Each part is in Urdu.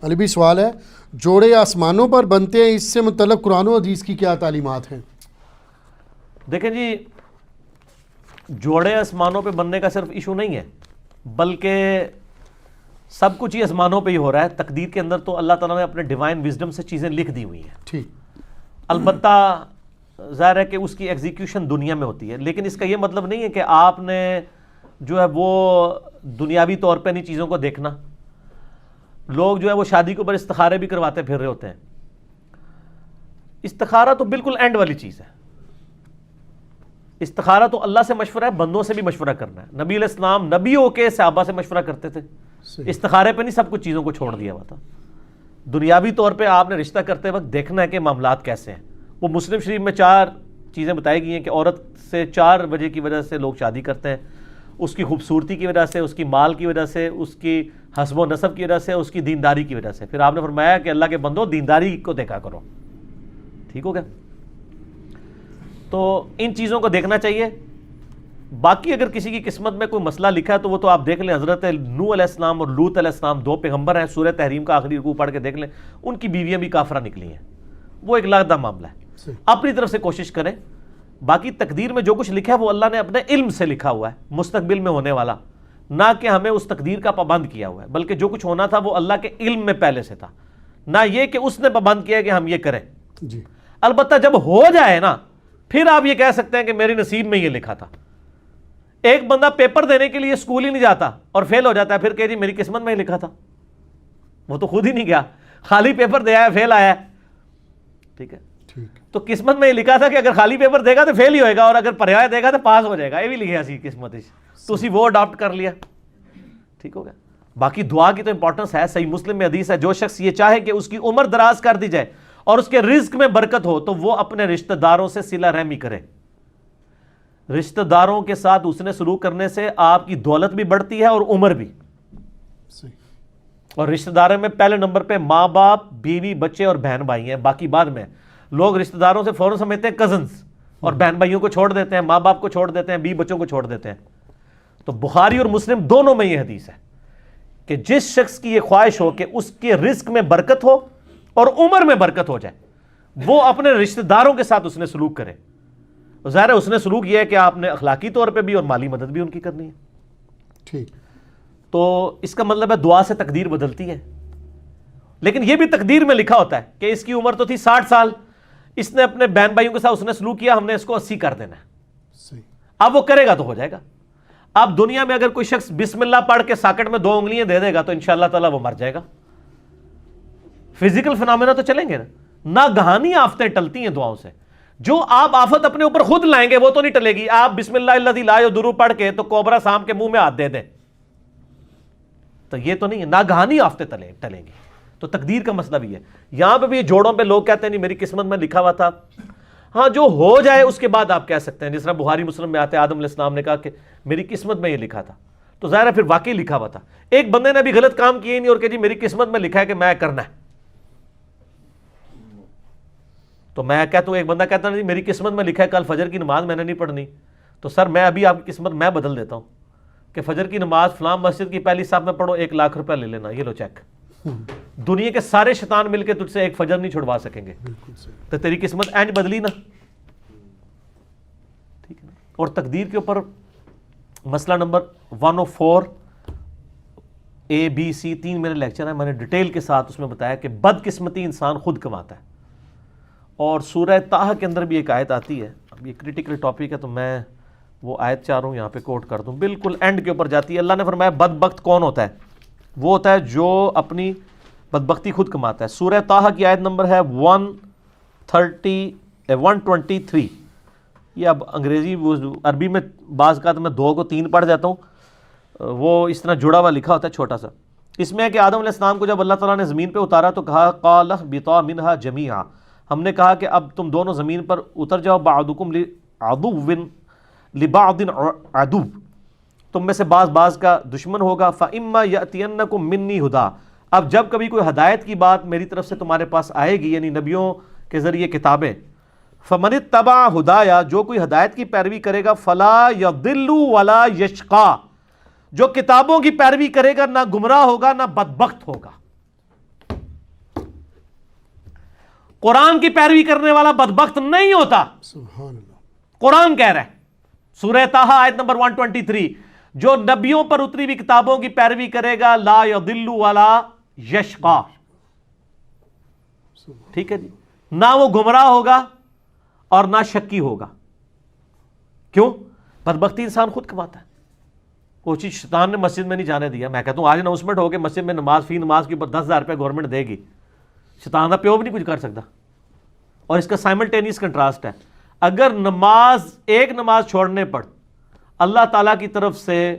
علی بھی سوال ہے، جوڑے آسمانوں پر بنتے ہیں، اس سے متعلق قرآن و حدیث کی کیا تعلیمات ہیں؟ دیکھیں جی، جوڑے آسمانوں پہ بننے کا صرف ایشو نہیں ہے، بلکہ سب کچھ ہی آسمانوں پہ ہی ہو رہا ہے۔ تقدیر کے اندر تو اللہ تعالیٰ نے اپنے ڈیوائن وزڈم سے چیزیں لکھ دی ہوئی ہیں، ٹھیک، البتہ ظاہر ہے کہ اس کی ایگزیکیوشن دنیا میں ہوتی ہے، لیکن اس کا یہ مطلب نہیں ہے کہ آپ نے جو ہے وہ دنیاوی طور پہ نہیں چیزوں کو دیکھنا۔ لوگ جو ہے وہ شادی کے اوپر استخارے بھی کرواتے پھر رہے ہوتے ہیں۔ استخارہ تو بالکل اینڈ والی چیز ہے۔ استخارہ تو اللہ سے مشورہ ہے، بندوں سے بھی مشورہ کرنا ہے۔ نبی علیہ السلام نبیوں کے صحابہ سے مشورہ کرتے تھے، استخارے پہ نہیں سب کچھ چیزوں کو چھوڑ دیا ہوا تھا۔ دنیاوی طور پہ آپ نے رشتہ کرتے وقت دیکھنا ہے کہ معاملات کیسے ہیں۔ وہ مسلم شریف میں 4 چیزیں بتائی گئی ہیں کہ عورت سے 4 وجہ کی وجہ سے لوگ شادی کرتے ہیں: اس کی خوبصورتی کی وجہ سے، اس کی مال کی وجہ سے، اس کی حسب و نسب کی وجہ سے، اس کی دینداری کی وجہ سے۔ پھر آپ نے فرمایا کہ اللہ کے بندو دینداری کو دیکھا کرو، ٹھیک ہو گیا؟ تو ان چیزوں کو دیکھنا چاہیے۔ باقی اگر کسی کی قسمت میں کوئی مسئلہ لکھا ہے تو وہ تو آپ دیکھ لیں۔ حضرت نوح علیہ السلام اور لوط علیہ السلام 2 پیغمبر ہیں، سورہ تحریم کا آخری رکوع پڑھ کے دیکھ لیں، ان کی بیویاں بھی کافرہ نکلی ہیں۔ وہ ایک علیحدہ معاملہ ہے، اپنی طرف سے کوشش کریں۔ باقی تقدیر میں جو کچھ لکھا ہے وہ اللہ نے اپنے علم سے لکھا ہوا ہے، مستقبل میں ہونے والا، نہ کہ ہمیں اس تقدیر کا پابند کیا ہوا ہے، بلکہ جو کچھ ہونا تھا وہ اللہ کے علم میں پہلے سے تھا، نہ یہ کہ اس نے پابند کیا کہ ہم یہ کریں۔ جی، البتہ جب ہو جائے نا، پھر آپ یہ کہہ سکتے ہیں کہ میری نصیب میں یہ لکھا تھا۔ ایک بندہ پیپر دینے کے لیے اسکول ہی نہیں جاتا اور فیل ہو جاتا ہے، پھر کہ جی میری قسمت میں ہی لکھا تھا۔ وہ تو خود ہی نہیں گیا، خالی پیپر دیا ہے، فیل آیا ہے، ٹھیک ہے؟ تو قسمت میں یہ لکھا تھا کہ اگر خالی پیپر دے گا تو فیل ہی ہوئے گا، اور اگر پڑھایا دے گا تو پاس ہو جائے گا۔ یہ بھی لکھا سی قسمت، تو اسی وہ اڈاپٹ کر لیا، ٹھیک ہو گیا؟ باقی دعا کی تو امپورٹنس ہے۔ صحیح مسلم میں حدیث ہے، جو شخص یہ چاہے کہ اس کی عمر دراز کر دی جائے اور اس کے رزق میں برکت ہو تو وہ اپنے رشتہ داروں سے صلہ رحمی کرے۔ رشتہ داروں کے ساتھ اس نے سلوک کرنے سے آپ کی دولت بھی بڑھتی ہے اور عمر بھی۔ اور رشتہ داروں میں پہلے نمبر پہ ماں باپ، بیوی، بچے اور بہن بھائی ہیں، باقی بعد میں۔ لوگ رشتہ داروں سے فوراً سمجھتے ہیں کزنز، اور بہن بھائیوں کو چھوڑ دیتے ہیں، ماں باپ کو چھوڑ دیتے ہیں، بیوی بچوں کو چھوڑ دیتے ہیں۔ تو بخاری اور مسلم دونوں میں یہ حدیث ہے کہ جس شخص کی یہ خواہش ہو کہ اس کے رزق میں برکت ہو اور عمر میں برکت ہو جائے، وہ اپنے رشتہ داروں کے ساتھ اس نے سلوک کرے۔ ظاہر ہے اس نے سلوک یہ ہے کہ آپ نے اخلاقی طور پہ بھی اور مالی مدد بھی ان کی کرنی ہے، ٹھیک۔ تو اس کا مطلب ہے دعا سے تقدیر بدلتی ہے۔ لیکن یہ بھی تقدیر میں لکھا ہوتا ہے کہ اس کی عمر تو تھی 60 سال، اس نے اپنے بہن بھائیوں کے ساتھ اس نے سلوک کیا، ہم نے اس کو 80 کر دینا ہے۔ اب وہ کرے گا تو ہو جائے گا۔ اب دنیا میں اگر کوئی شخص بسم اللہ پڑھ کے ساکٹ میں 2 انگلیاں دے دے گا تو انشاءاللہ تعالیٰ وہ مر جائے گا۔ فزیکل فنامنا تو چلیں گے نا، ناگہانی آفتیں ٹلتی ہیں دعاؤں سے۔ جو آپ آفت اپنے اوپر خود لائیں گے وہ تو نہیں ٹلے گی۔ آپ بسم اللہ الذی لا یضر پڑھ کے تو کوبرا سانپ کے منہ میں ہاتھ دے دیں تو یہ تو نہیں ہے، ناگہانی آفتیں ٹلیں گی۔ تو تقدیر کا مسئلہ بھی ہے۔ یہاں پہ بھی جوڑوں پہ لوگ کہتے ہیں نہیں میری قسمت میں لکھا ہوا تھا۔ ہاں، جو ہو جائے اس کے بعد آپ کہہ سکتے ہیں، جس طرح بخاری مسلم میں آتے ہیں آدم علیہ السلام نے کہا کہ میری قسمت میں یہ لکھا تھا، تو ظاہر ہے پھر واقعی لکھا ہوا تھا۔ ایک بندے نے بھی غلط کام کیے نہیں اور کہ جی میری قسمت میں لکھا ہے کہ میں کرنا ہے، تو میں کہتا ہوں، ایک بندہ کہتا ہے میری قسمت میں لکھا ہے کل فجر کی نماز میں نے نہیں پڑھنی، تو سر میں ابھی آپ کی قسمت میں بدل دیتا ہوں کہ فجر کی نماز فلاں مسجد کی پہلی صف میں پڑھو، 1 لاکھ روپیہ لے لینا، یہ لو چیک۔ دنیا کے سارے شیطان مل کے تجھ سے ایک فجر نہیں چھڑوا سکیں گے، تو تیری قسمت اینج بدلی نا، ٹھیک ہے نا؟ اور تقدیر کے اوپر مسئلہ نمبر 104 ABC 3 میرے لیکچر ہیں، میں نے ڈیٹیل کے ساتھ اس میں بتایا کہ بدقسمتی انسان خود کماتا ہے۔ اور سورہ طٰہٰ کے اندر بھی ایک آیت آتی ہے، اب یہ کریٹیکل ٹاپک ہے تو میں وہ آیت چاہ رہا ہوں یہاں پہ کوٹ کر دوں، بالکل اینڈ کے اوپر جاتی ہے۔ اللہ نے فرمایا بدبخت کون ہوتا ہے؟ وہ ہوتا ہے جو اپنی بدبختی خود کماتا ہے۔ سورہ طٰہٰ کی آیت نمبر ہے 123۔ یہ اب انگریزی عربی میں بعض کا تو میں 2 کو 3 پڑھ جاتا ہوں، وہ اس طرح جڑا ہوا لکھا ہوتا ہے چھوٹا سا۔ اس میں ہے کہ آدم علیہ السلام کو جب اللہ تعالیٰ نے زمین پہ اتارا تو کہا قَالَ اهْبِطَا مِنْهَا جَمِيعًا، ہم نے کہا کہ اب تم دونوں زمین پر اتر جاؤ، بَعْضُكُمْ لِبَعْضٍ عَدُوٌّ، تم میں سے بعض کا دشمن ہوگا۔ فَإِمَّا يَأْتِيَنَّكُم مِّنِّي هُدًى، اب جب کبھی کوئی ہدایت کی بات میری طرف سے تمہارے پاس آئے گی، یعنی نبیوں کے ذریعے کتابیں، فَمَنِ اتَّبَعَ هُدَايَ، جو کوئی ہدایت کی پیروی کرے گا، فَلَا يَضِلُّ وَلَا يَشْقَىٰ، جو کتابوں کی پیروی کرے گا نہ گمراہ ہوگا نہ بدبخت ہوگا۔ قرآن کی پیروی کرنے والا بدبخت نہیں ہوتا. سبحان اللہ. قرآن کہہ رہا ہے سورہ طٰہٰ آیت نمبر 123, جو نبیوں پر اتری ہوئی کتابوں کی پیروی کرے گا لا یضل ولا یشقا. ٹھیک ہے جی, نہ وہ گمراہ ہوگا اور نہ شکی ہوگا. کیوں؟ بدبختی انسان خود کماتا ہے. وہ چیز شیطان نے مسجد میں نہیں جانے دیا. میں کہتا ہوں آج اناؤنسمنٹ ہو کے مسجد میں نماز فی نماز کے اوپر 10,000 روپے گورنمنٹ دے گی, شیطان کا پیو بھی نہیں کچھ کر سکتا. اور اس کا سائملٹینیس کنٹراسٹ ہے, اگر ایک نماز چھوڑنے پر اللہ تعالیٰ کی طرف سے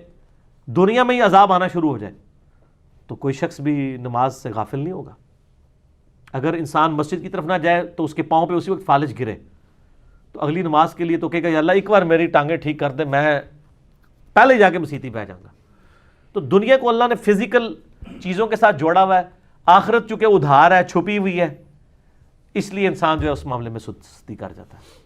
دنیا میں ہی عذاب آنا شروع ہو جائے تو کوئی شخص بھی نماز سے غافل نہیں ہوگا. اگر انسان مسجد کی طرف نہ جائے تو اس کے پاؤں پہ اسی وقت فالج گرے تو اگلی نماز کے لیے تو کہے گا یا اللہ ایک بار میری ٹانگیں ٹھیک کر دے, میں پہلے جا کے مسیتی بہ جاؤں گا. تو دنیا کو اللہ نے فزیکل چیزوں کے ساتھ جوڑا ہوا ہے, آخرت چونکہ ادھار ہے, چھپی ہوئی ہے, اس لیے انسان جو ہے اس معاملے میں سستی کر جاتا ہے.